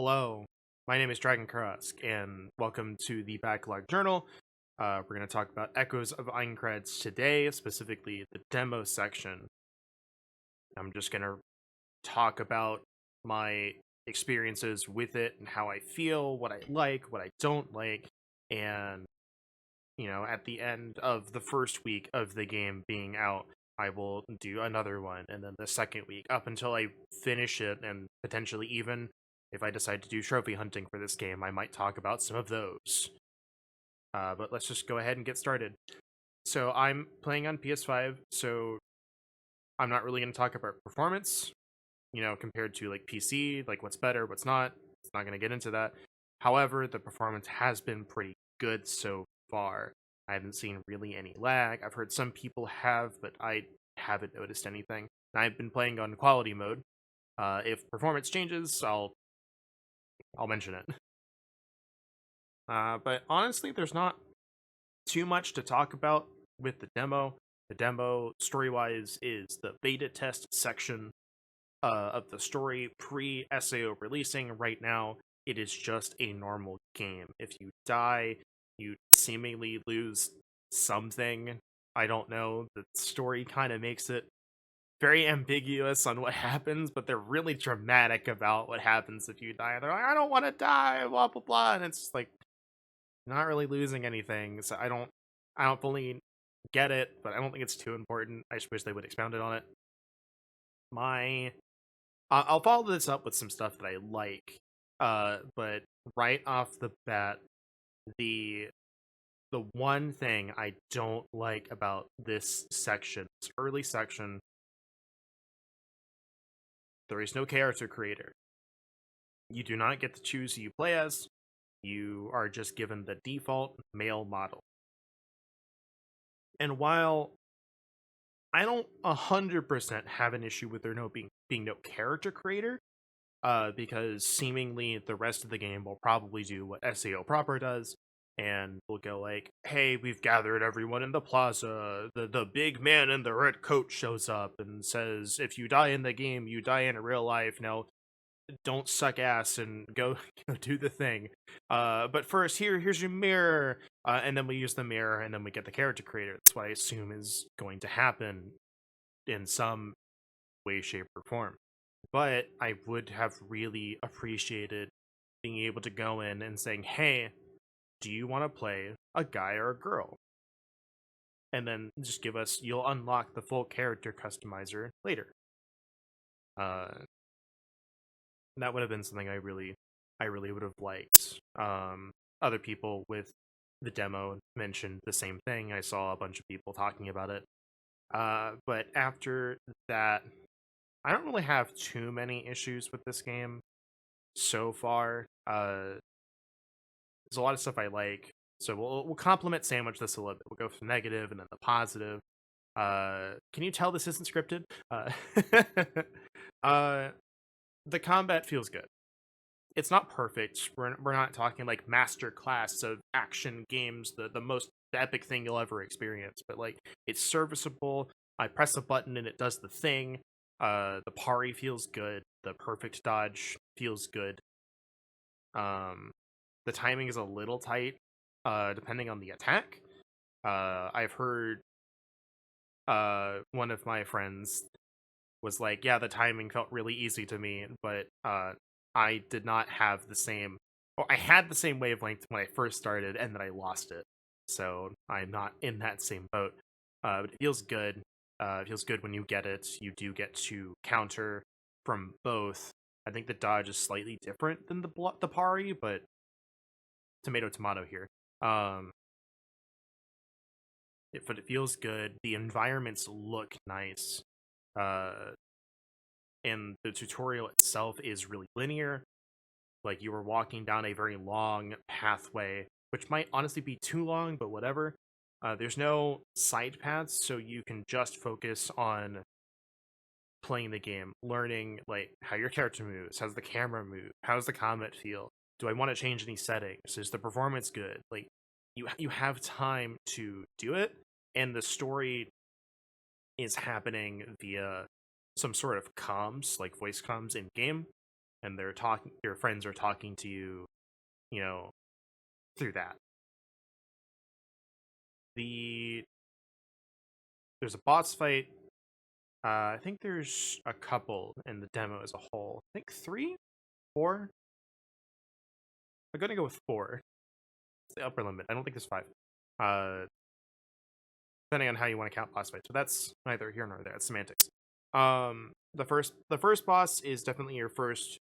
Hello, my name is Dragon Krusk, and welcome to the Backlog Journal. We're going to talk about Echoes of Aincrad today, specifically the demo section. I'm just going to talk about my experiences with it and how I feel, what I like, what I don't like, and, at the end of the first week of the game being out, I will do another one, and then the second week, up until I finish it, and potentially even if I decide to do trophy hunting for this game, I might talk about some of those. But let's just go ahead and get started. So I'm playing on PS5, so I'm not really going to talk about performance, compared to like PC, like what's better, what's not. It's not going to get into that. However, the performance has been pretty good so far. I haven't seen really any lag. I've heard some people have, but I haven't noticed anything. And I've been playing on quality mode. If performance changes, I'll mention it. But honestly, there's not too much to talk about with the demo. The demo, story-wise, is the beta test section of the story pre-SAO releasing. Right now, it is just a normal game. If you die, you seemingly lose something. I don't know. The story kind of makes it very ambiguous on what happens, but they're really dramatic about what happens if you die. They're like, I don't want to die, blah blah blah, and it's like not really losing anything. So I don't fully get it, but I don't think it's too important. I just wish they would expound it on it. My I'll follow this up with some stuff that I like. But right off the bat, the the one thing I don't like about this section, this early section, there is no character creator. You do not get to choose who you play as. You are just given the default male model. And while I don't 100% have an issue with there being no character creator, because seemingly the rest of the game will probably do what SAO proper does, and will go like, "Hey, we've gathered everyone in the plaza. The big man in the red coat shows up and says, if you die in the game, you die in real life. Now, don't suck ass and go, go do the thing. But first, here's your mirror, and then we use the mirror, and then we get the character creator. That's what I assume is going to happen in some way, shape, or form. But I would have really appreciated being able to go in and saying, "Hey, do you want to play a guy or a girl?" And then just give us. You'll unlock the full character customizer later. Uh, that would have been something I really would have liked. Other people with the demo mentioned the same thing. I saw a bunch of people talking about it. But after that, I don't really have too many issues with this game so far. There's a lot of stuff I like, so we'll compliment sandwich this a little bit. We'll go from negative and then the positive. Can you tell this isn't scripted? Uh, the combat feels good. It's not perfect. We're not talking like master class of action games, the most epic thing you'll ever experience, but like it's serviceable. I press a button and it does the thing. The parry feels good. The perfect dodge feels good. Um, the timing is a little tight, depending on the attack. I've heard one of my friends was like, "Yeah, the timing felt really easy to me, but I did not have the same. Well, I had the same wavelength when I first started, and then I lost it. So I'm not in that same boat. But it feels good. It feels good when you get it. You do get to counter from both. I think the dodge is slightly different than the parry, but tomato tomato here. Um, but it feels good. The environments look nice. Uh, and the tutorial itself is really linear. Like you were walking down a very long pathway, which might honestly be too long, but whatever. There's no side paths, so you can just focus on playing the game, learning like how your character moves, how's the camera move, how's the combat feel. Do I want to change any settings? Is the performance good? Like you have time to do it, and the story is happening via some sort of comms, like voice comms in game. and they're talking. Your friends are talking to you, you know, through that. There's a boss fight. I think there's a couple in the demo as a whole. I think 3, 4. I'm gonna go with 4. It's the upper limit. I don't think there's 5. Uh, Depending on how you want to count boss fights, but that's neither here nor there. It's semantics. The first boss is definitely your first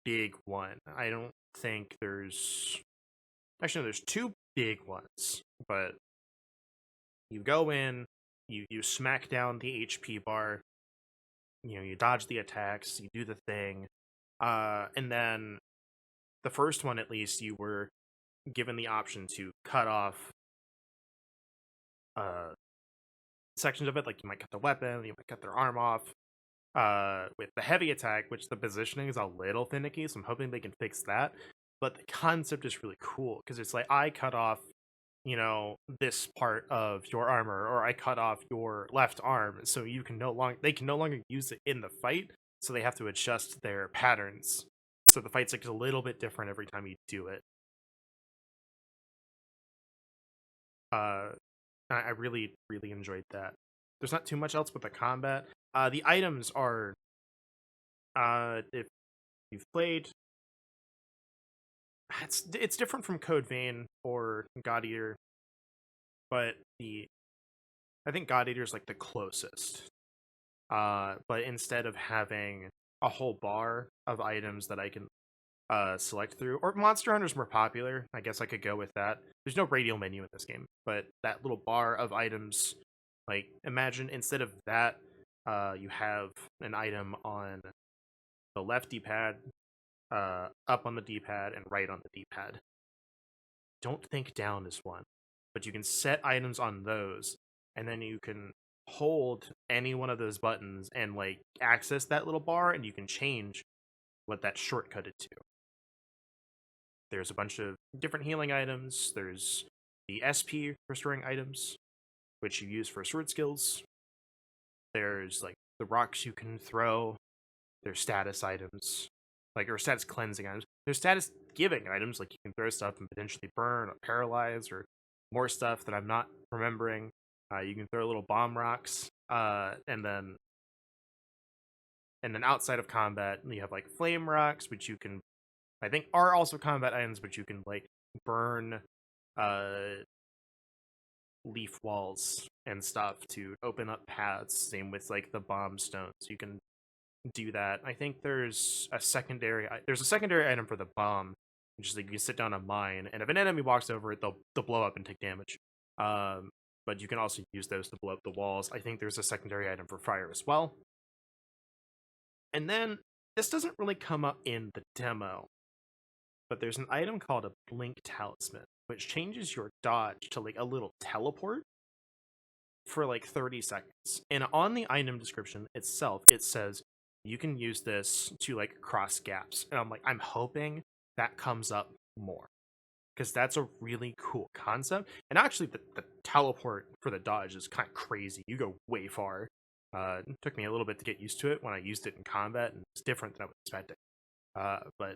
big one. I don't think there's actually no, there's 2 big ones, but you go in, you smack down the HP bar, you dodge the attacks, you do the thing, and then the first one at least you were given the option to cut off uh sections of it, like you might cut the weapon, you might cut their arm off. With the heavy attack, which the positioning is a little finicky, so I'm hoping they can fix that. But the concept is really cool because it's like I cut off, this part of your armor, or I cut off your left arm, so they can no longer use it in the fight, so they have to adjust their patterns. So the fight's like a little bit different every time you do it. I really, really enjoyed that. There's not too much else with the combat. The items are, if you've played, it's different from Code Vein or God Eater, but I think God Eater is like the closest. But instead of having a whole bar of items that I can select through, or Monster Hunter's more popular, I guess I could go with that. There's no radial menu in this game, but that little bar of items, like imagine instead of that, you have an item on the left D-pad, up on the D-pad, and right on the D-pad. Don't think down is one, but you can set items on those, and then you can hold any one of those buttons and like access that little bar, and you can change what that's shortcutted to. There's a bunch of different healing items. There's the SP restoring items, which you use for sword skills. There's like the rocks you can throw. There's status items, or status cleansing items. There's status giving items, like you can throw stuff and potentially burn or paralyze, or more stuff that I'm not remembering. You can throw little bomb rocks, and then outside of combat, you have like flame rocks, which you can, I think, are also combat items, but you can like burn leaf walls and stuff to open up paths. Same with like the bomb stones. You can do that. I think there's a secondary item for the bomb, which is like you sit down a mine, and if an enemy walks over it, they'll blow up and take damage. But you can also use those to blow up the walls. I think there's a secondary item for fire as well. And then this doesn't really come up in the demo, but there's an item called a blink talisman, which changes your dodge to like a little teleport for like 30 seconds. And on the item description itself, it says you can use this to like cross gaps. And I'm hoping that comes up more, because that's a really cool concept. And actually, the teleport for the dodge is kind of crazy. You go way far. It took me a little bit to get used to it when I used it in combat, and it's different than I was expecting. But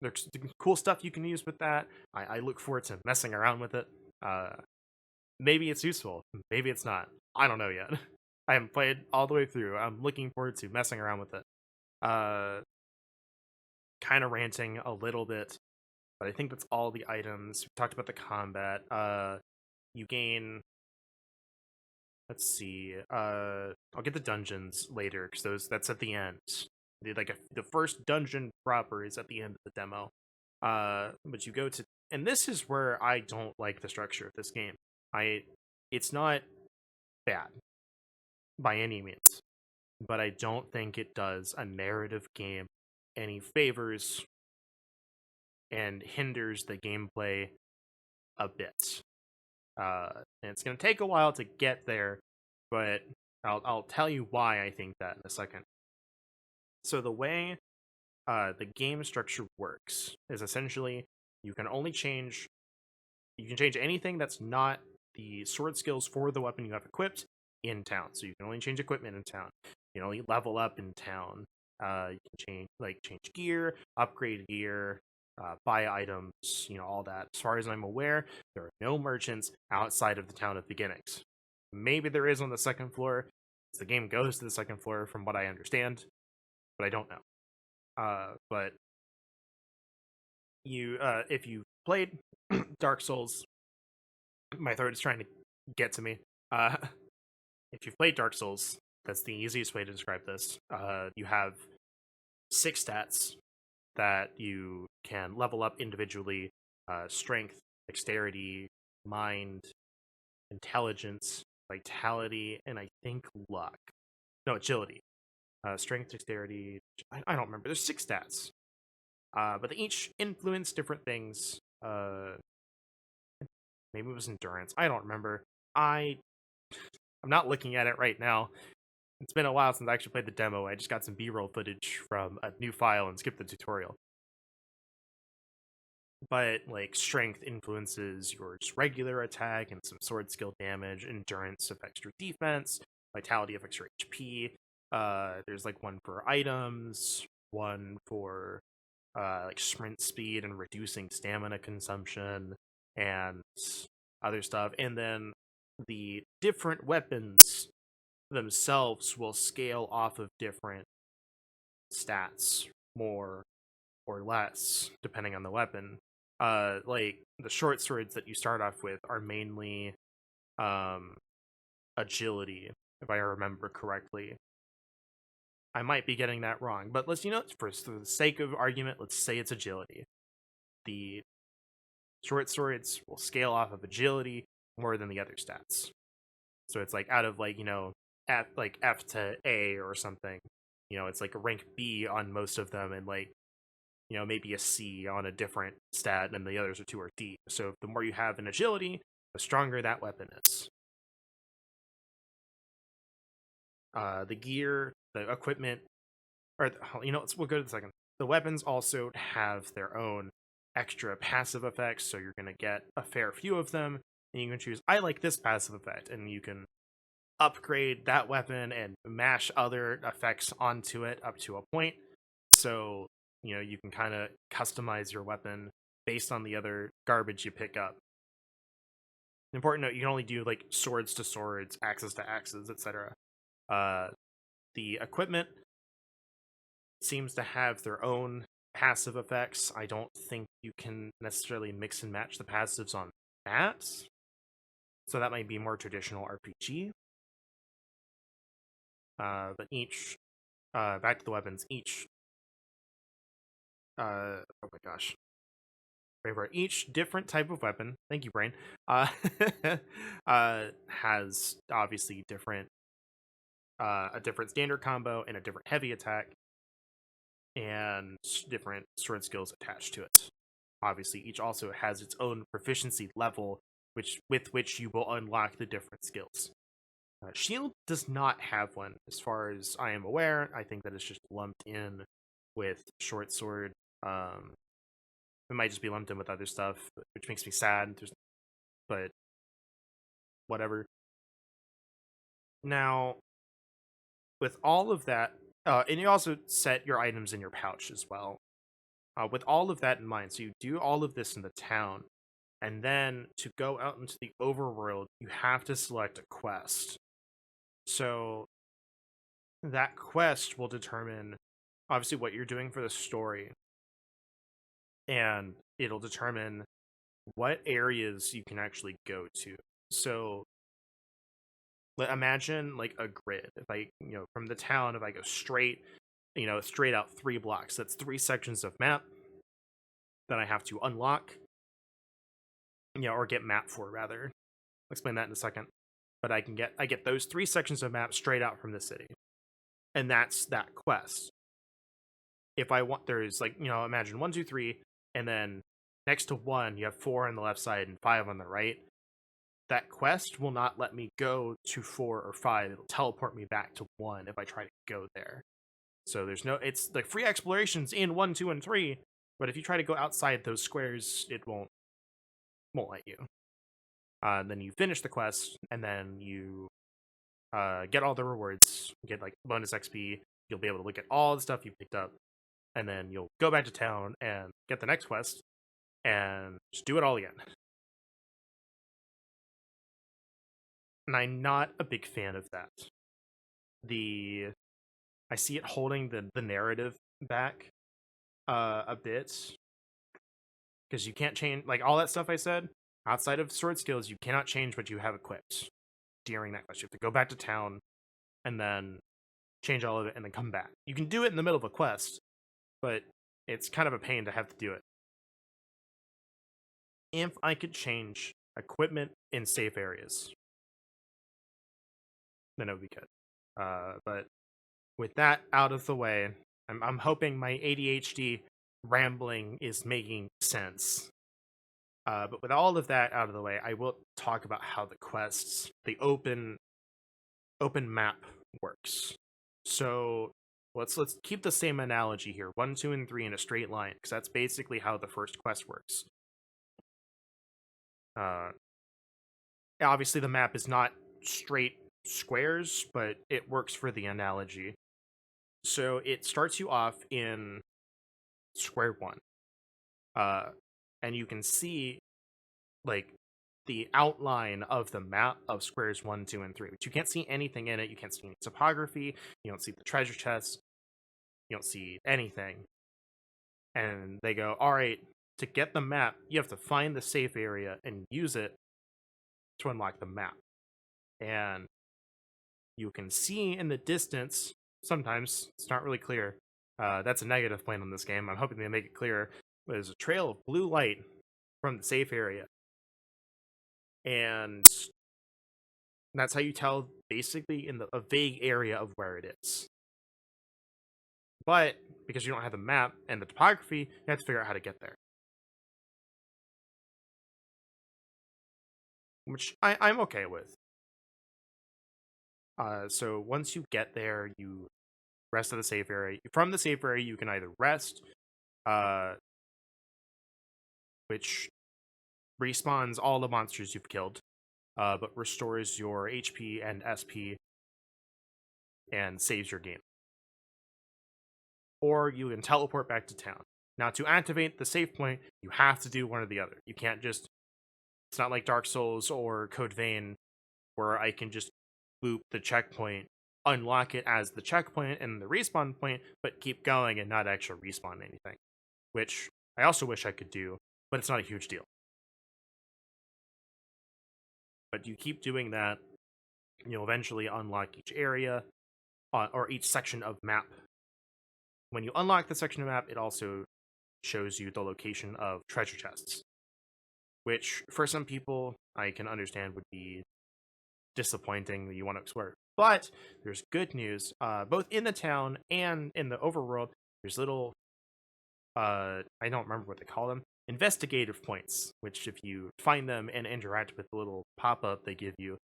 there's cool stuff you can use with that. I look forward to messing around with it. Maybe it's useful. Maybe it's not. I don't know yet. I haven't played all the way through. I'm looking forward to messing around with it. Kind of ranting a little bit, but I think that's all the items. We talked about the combat. You gain. Let's see. I'll get the dungeons later, because that's at the end. The first dungeon proper is at the end of the demo. But you go to, and this is where I don't like the structure of this game. It's not bad by any means, but I don't think it does a narrative game any favors and hinders the gameplay a bit. And it's going to take a while to get there, but I'll tell you why I think that in a second. So the way the game structure works is essentially you can change anything that's not the sword skills for the weapon you have equipped in town. So you can only change equipment in town. You can only level up in town. You can change gear, upgrade gear, buy items, all that. As far as I'm aware, there are no merchants outside of the town of beginnings. Maybe there is on the second floor. The game goes to the second floor, from what I understand, but I don't know. But if you played Dark Souls, my throat is trying to get to me. Uh, if you've played Dark Souls, that's the easiest way to describe this. You have 6 stats that you can level up individually: strength, dexterity, mind, intelligence, vitality, and I think luck. No, agility. Strength, dexterity. I don't remember. There's 6 stats, but they each influence different things. Maybe it was endurance. I don't remember. I'm not looking at it right now. It's been a while since I actually played the demo. I just got some B-roll footage from a new file and skipped the tutorial. But strength influences your just regular attack and some sword skill damage. Endurance affects your defense. Vitality affects your HP. There's one for items, one for sprint speed and reducing stamina consumption, and other stuff. And then the different weapons themselves will scale off of different stats, more or less, depending on the weapon. The short swords that you start off with are mainly agility, if I remember correctly. I might be getting that wrong, but let's, for the sake of argument, let's say it's agility. The short swords will scale off of agility more than the other stats. So it's out of F to A or something. It's a rank B on most of them, and maybe a C on a different stat, and the others are 2 or D. So the more you have in agility, the stronger that weapon is. The gear, the equipment, or we'll go to the second. The weapons also have their own extra passive effects, so you're going to get a fair few of them, and you can choose, I like this passive effect, and you can upgrade that weapon and mash other effects onto it up to a point. So, you can kind of customize your weapon based on the other garbage you pick up. Important note, you can only do swords to swords, axes to axes, etc. The equipment seems to have their own passive effects. I don't think you can necessarily mix and match the passives on maps, so that might be more traditional RPG. But each, back to the weapons, each, oh my gosh. Each different type of weapon, thank you, brain, has obviously a different standard combo and a different heavy attack, and different sword skills attached to it. Obviously, each also has its own proficiency level, with which you will unlock the different skills. Shield does not have one, as far as I am aware. I think that it's just lumped in with short sword. It might just be lumped in with other stuff, which makes me sad. But whatever. Now, with all of that, and you also set your items in your pouch as well. With all of that in mind, so you do all of this in the town, and then to go out into the overworld, you have to select a quest. So that quest will determine, obviously, what you're doing for the story, and it'll determine what areas you can actually go to. So imagine a grid. If I, from the town, if I go straight out 3 blocks, that's 3 sections of map that I have to unlock, or get map for, rather. I'll explain that in a second. But I get those 3 sections of map straight out from the city, and that's that quest. If I want, there's imagine 1, 2, 3, and then next to 1 you have 4 on the left side and 5 on the right. That quest will not let me go to 4 or 5. It'll teleport me back to 1 if I try to go there. So it's free explorations in 1, 2, and 3, but if you try to go outside those squares, it won't let you. Then you finish the quest, and then you get all the rewards. You get bonus XP, you'll be able to look at all the stuff you picked up, and then you'll go back to town and get the next quest, and just do it all again. And I'm not a big fan of that. I see it holding the narrative back a bit, because you can't change like all that stuff I said. Outside of sword skills, you cannot change what you have equipped during that quest. You have to go back to town and then change all of it and then come back. You can do it in the middle of a quest, but it's kind of a pain to have to do it. If I could change equipment in safe areas, then it would be good. But with that out of the way, I'm hoping my ADHD rambling is making sense. But with all of that out of the way, I will talk about how the quests, the open map works. So let's keep the same analogy here: 1, 2, and 3 in a straight line, because that's basically how the first quest works. Obviously, the map is not straight squares, but it works for the analogy. So it starts you off in square one, and you can see like the outline of the map of squares 1, 2, and 3, but you can't see anything in it. You can't see any topography. You don't see the treasure chests. You don't see anything. And they go, all right, to get the map, you have to find the safe area and use it to unlock the map. And you can see in the distance, sometimes it's not really clear. That's a negative point on this game. I'm hoping they make it clearer. There's a trail of blue light from the safe area. And that's how you tell basically in a vague area of where it is. But because you don't have the map and the topography, you have to figure out how to get there. Which I'm okay with. So once you get there, you rest at the safe area. From the safe area, you can either rest, which respawns all the monsters you've killed, but restores your HP and SP and saves your game. Or you can teleport back to town. Now, to activate the save point, you have to do one or the other. You can't just... It's not like Dark Souls or Code Vein, where I can just loop the checkpoint, unlock it as the checkpoint and the respawn point, but keep going and not actually respawn anything. Which I also wish I could do, but it's not a huge deal. But you keep doing that, you'll eventually unlock each area, or each section of map. When you unlock the section of map, it also shows you the location of treasure chests, which for some people I can understand would be disappointing that you want to explore. But there's good news. Both in the town and in the overworld, there's little, I don't remember what they call them, investigative points, which if you find them and interact with the little pop-up they give you,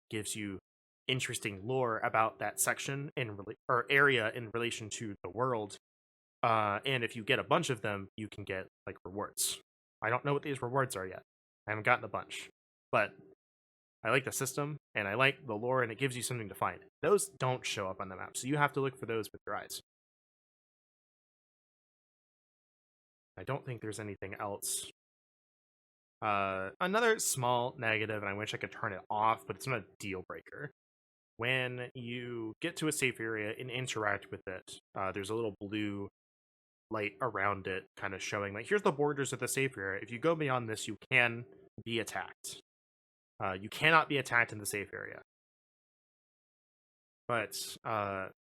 gives you interesting lore about that section or area in relation to the world. And if you get a bunch of them, you can get like rewards. I don't know what these rewards are yet. I haven't gotten a bunch, but I like the system and I like the lore, and it gives you something to find. Those don't show up on the map, so you have to look for those with your eyes. I don't think there's anything else. Another small negative, and I wish I could turn it off, but it's not a deal breaker. When you get to a safe area and interact with it, there's a little blue light around it kind of showing like, here's the borders of the safe area. If you go beyond this, you can be attacked. You cannot be attacked in the safe area. But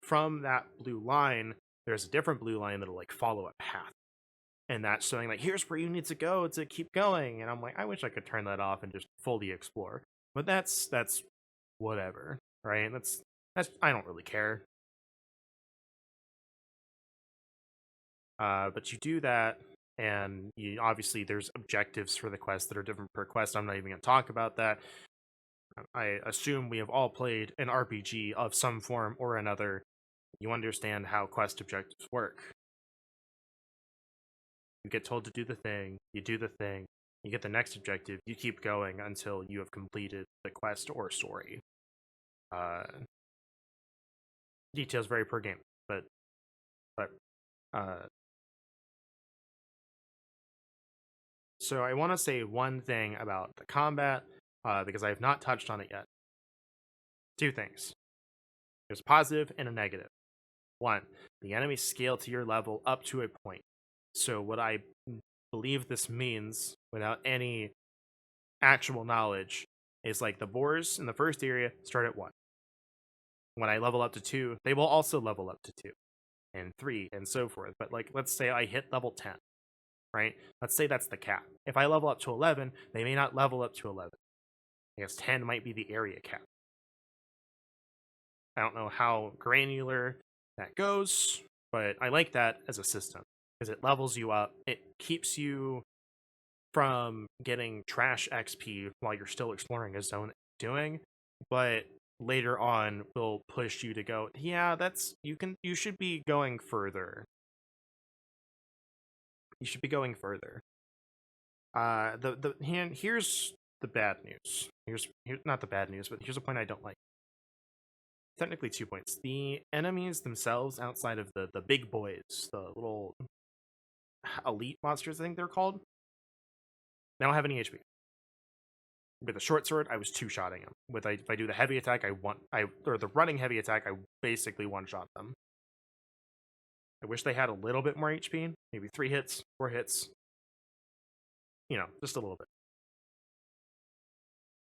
from that blue line, there's a different blue line that'll like follow a path. And that's showing like, here's where you need to go to keep going. And I'm like, I wish I could turn that off and just fully explore. But that's whatever, right? That's I don't really care. But you do that, and obviously there's objectives for the quest that are different per quest. I'm not even going to talk about that. I assume we have all played an RPG of some form or another. You understand how quest objectives work. You get told to do the thing, you do the thing, you get the next objective, you keep going until you have completed the quest or story. details vary per game, but uh, so I want to say one thing about the combat because I have not touched on it yet. Two things. There's a positive and a negative. One, the enemies scale to your level up to a point. So what I believe this means, without any actual knowledge, is like the boars in the first area start at 1. When I level up to 2, they will also level up to 2 and 3 and so forth. But like, let's say I hit level 10, right? Let's say that's the cap. If I level up to 11, they may not level up to 11. I guess 10 might be the area cap. I don't know how granular that goes, but I like that as a system because it levels you up. It keeps you from getting trash XP while you're still exploring a zone doing, but later on will push you to go, yeah, you should be going further. You should be going further. Here's the bad news. Here's not the bad news, but here's a point I don't like. Technically 2 points. The enemies themselves outside of the big boys, the little elite monsters, I think they're called, they don't have any HP. With a short sword, I was two-shotting them. If I do the heavy attack, or the running heavy attack, I basically one-shot them. I wish they had a little bit more HP, maybe 3 hits, 4 hits. You know, just a little bit.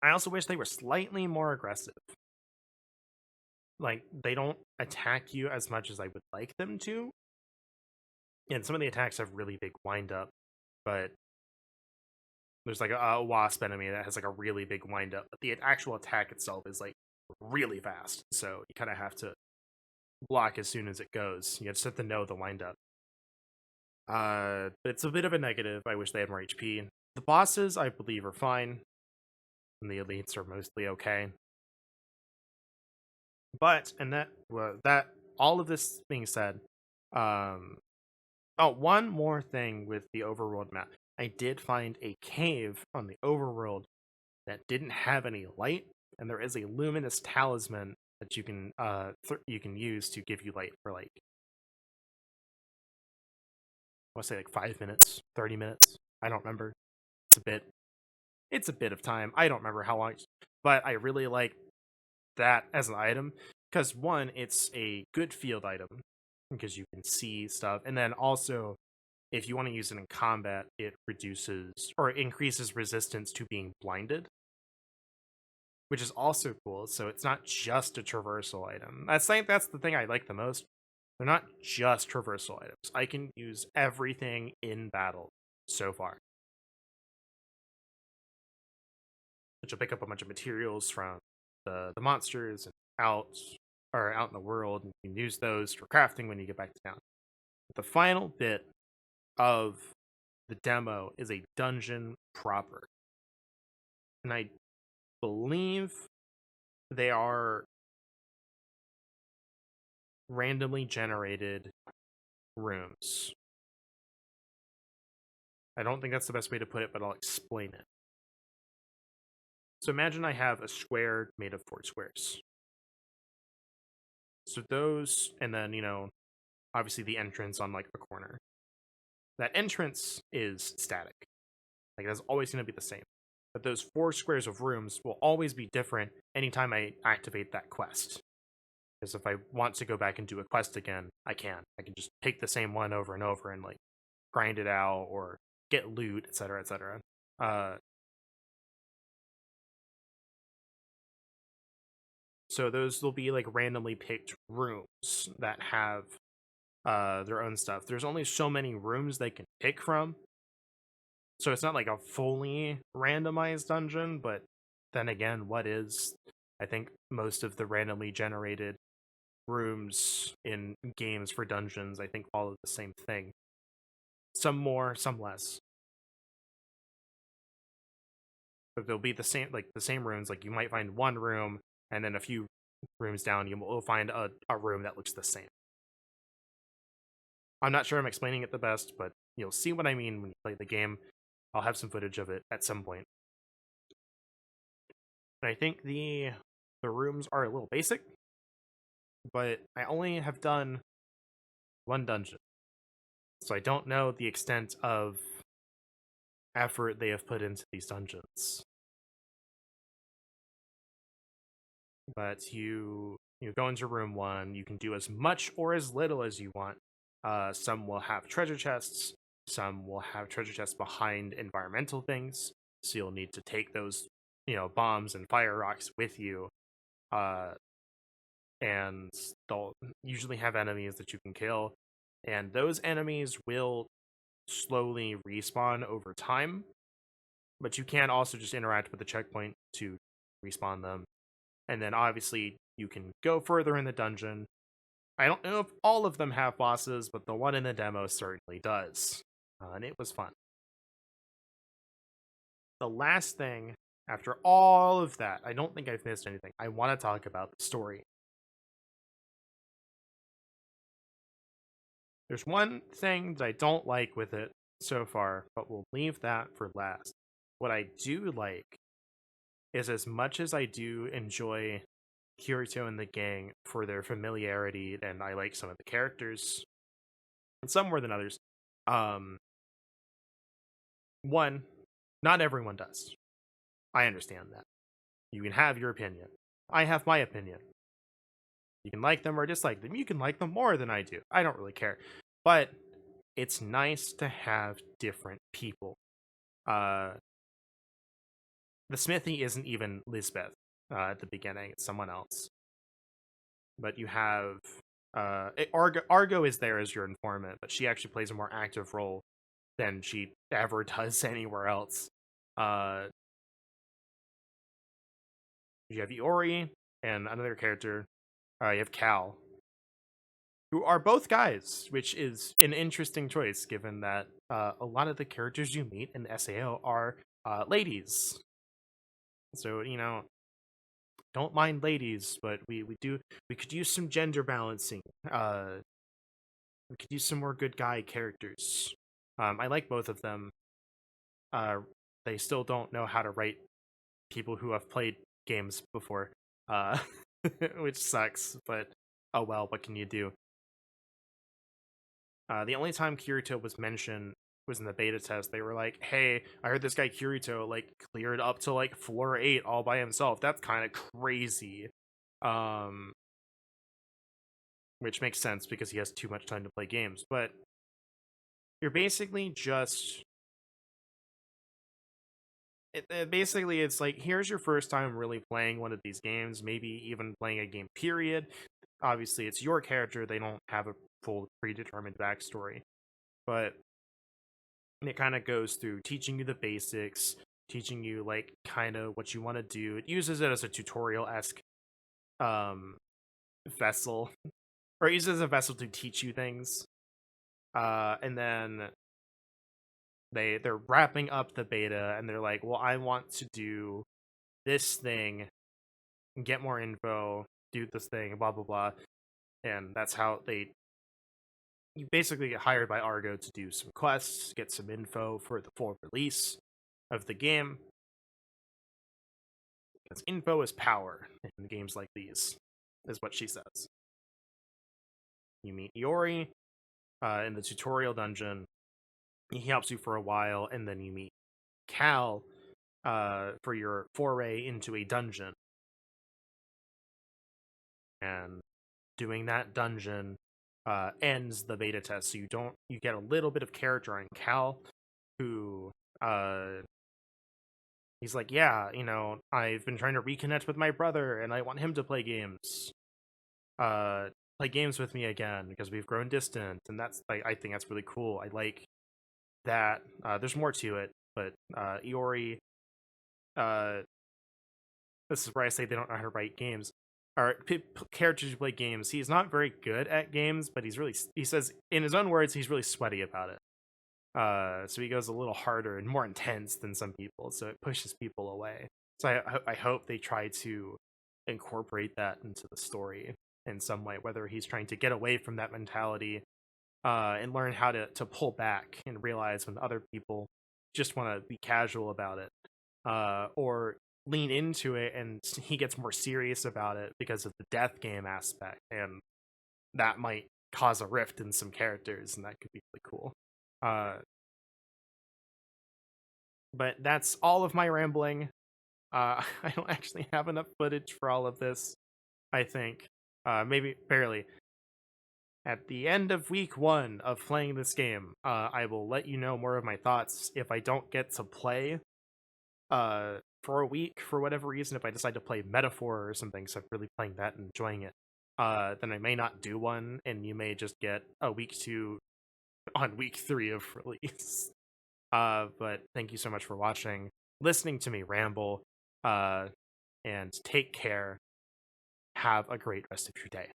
I also wish they were slightly more aggressive. Like, they don't attack you as much as I would like them to. And some of the attacks have really big wind-up, but there's like a wasp enemy that has like a really big wind-up, but the actual attack itself is like really fast, so you kind of have to block as soon as it goes. You just have to know the wind-up. But it's a bit of a negative. I wish they had more HP. The bosses, I believe, are fine, and the elites are mostly okay. But all of this being said, one more thing with the overworld map. I did find a cave on the overworld that didn't have any light, and there is a luminous talisman that you can use to give you light for like, I want to say like 5 minutes, 30 minutes. I don't remember. It's a bit of time. I don't remember how long, but I really like that as an item because one, it's a good field item because you can see stuff, and then also if you want to use it in combat, it reduces or increases resistance to being blinded, which is also cool. So it's not just a traversal item. That's the thing I like the most. They're not just traversal items. I can use everything in battle so far. Which will pick up a bunch of materials from the monsters and out in the world, and you can use those for crafting when you get back to town. The final bit of the demo is a dungeon proper. And I believe they are randomly generated rooms. I don't think that's the best way to put it, but I'll explain it. So imagine I have a square made of 4 squares. So those, and then, obviously the entrance on like a corner. That entrance is static. Like that's always going to be the same. But those 4 squares of rooms will always be different anytime I activate that quest. Because if I want to go back and do a quest again, I can. I can just pick the same one over and over and like grind it out or get loot, etc., etc. So those will be like randomly picked rooms that have their own stuff. There's only so many rooms they can pick from. So it's not like a fully randomized dungeon, but then again, what is? I think most of the randomly generated rooms in games for dungeons, I think, follow the same thing. Some more, some less. But they'll be the same rooms. Like you might find one room, and then a few rooms down, you will find a room that looks the same. I'm not sure I'm explaining it the best, but you'll see what I mean when you play the game. I'll have some footage of it at some point. And I think the rooms are a little basic, but I only have done one dungeon, so I don't know the extent of effort they have put into these dungeons. But you go into room one. You can do as much or as little as you want. Some will have treasure chests. Some will have treasure chests behind environmental things. So you'll need to take those, bombs and fire rocks with you. Uh, and they'll usually have enemies that you can kill. And those enemies will slowly respawn over time. But you can also just interact with the checkpoint to respawn them. And then obviously you can go further in the dungeon. I don't know if all of them have bosses, but the one in the demo certainly does. And it was fun. The last thing, after all of that, I don't think I've missed anything. I want to talk about the story. There's one thing that I don't like with it so far, but we'll leave that for last. What I do like is, as much as I do enjoy Kirito and the gang for their familiarity, and I like some of the characters, and some more than others. One, not everyone does. I understand that. You can have your opinion. I have my opinion. You can like them or dislike them. You can like them more than I do. I don't really care. But it's nice to have different people. The Smithy isn't even Lisbeth at the beginning. It's someone else. But you have Argo is there as your informant, but she actually plays a more active role than she ever does anywhere else. You have Iori and another character. You have Cal, who are both guys, which is an interesting choice given that a lot of the characters you meet in SAO are ladies. So, don't mind ladies, but we could use some gender balancing. We could use some more good guy characters. I like both of them. They still don't know how to write people who have played games before, uh, which sucks. But oh well, what can you do? The only time Kirito was mentioned was in the beta test. They were like, "Hey, I heard this guy Kirito cleared up to floor 8 all by himself. That's kind of crazy." Um, which makes sense because he has too much time to play games. But you're basically just basically it's like, here's your first time really playing one of these games, maybe even playing a game period. Obviously it's your character, they don't have a full predetermined backstory, but it kind of goes through teaching you the basics, teaching you kind of what you want to do. It uses it as a tutorial-esque um vessel, or it uses it as a vessel to teach you things. And then they're wrapping up the beta and they're like, well, I want to do this thing, get more info, do this thing, blah blah blah. And that's how you basically get hired by Argo to do some quests, get some info for the full release of the game. Because info is power in games like these, is what she says. You meet Iori in the tutorial dungeon. He helps you for a while, and then you meet Cal for your foray into a dungeon. And doing that dungeon ends the beta test, so you get a little bit of character on Cal, who he's like, yeah, I've been trying to reconnect with my brother, and I want him to play games. Play games with me again because we've grown distant, and that's I think that's really cool. I like that. There's more to it, but Iori, this is where I say they don't know how to write games. Or characters who play games. He's not very good at games, but he says in his own words, he's really sweaty about it. So he goes a little harder and more intense than some people, so it pushes people away. So I hope they try to incorporate that into the story in some way, whether he's trying to get away from that mentality and learn how to pull back and realize when other people just want to be casual about it, or lean into it, and he gets more serious about it because of the death game aspect, and that might cause a rift in some characters, and that could be really cool. But that's all of my rambling. I don't actually have enough footage for all of this, I think. Maybe barely. At the end of week 1 of playing this game, I will let you know more of my thoughts. If I don't get to play for a week, for whatever reason, if I decide to play Metaphor or something, so I'm really playing that and enjoying it, then I may not do one, and you may just get a week 2 on week 3 of release. But thank you so much for watching, listening to me ramble, and take care. Have a great rest of your day.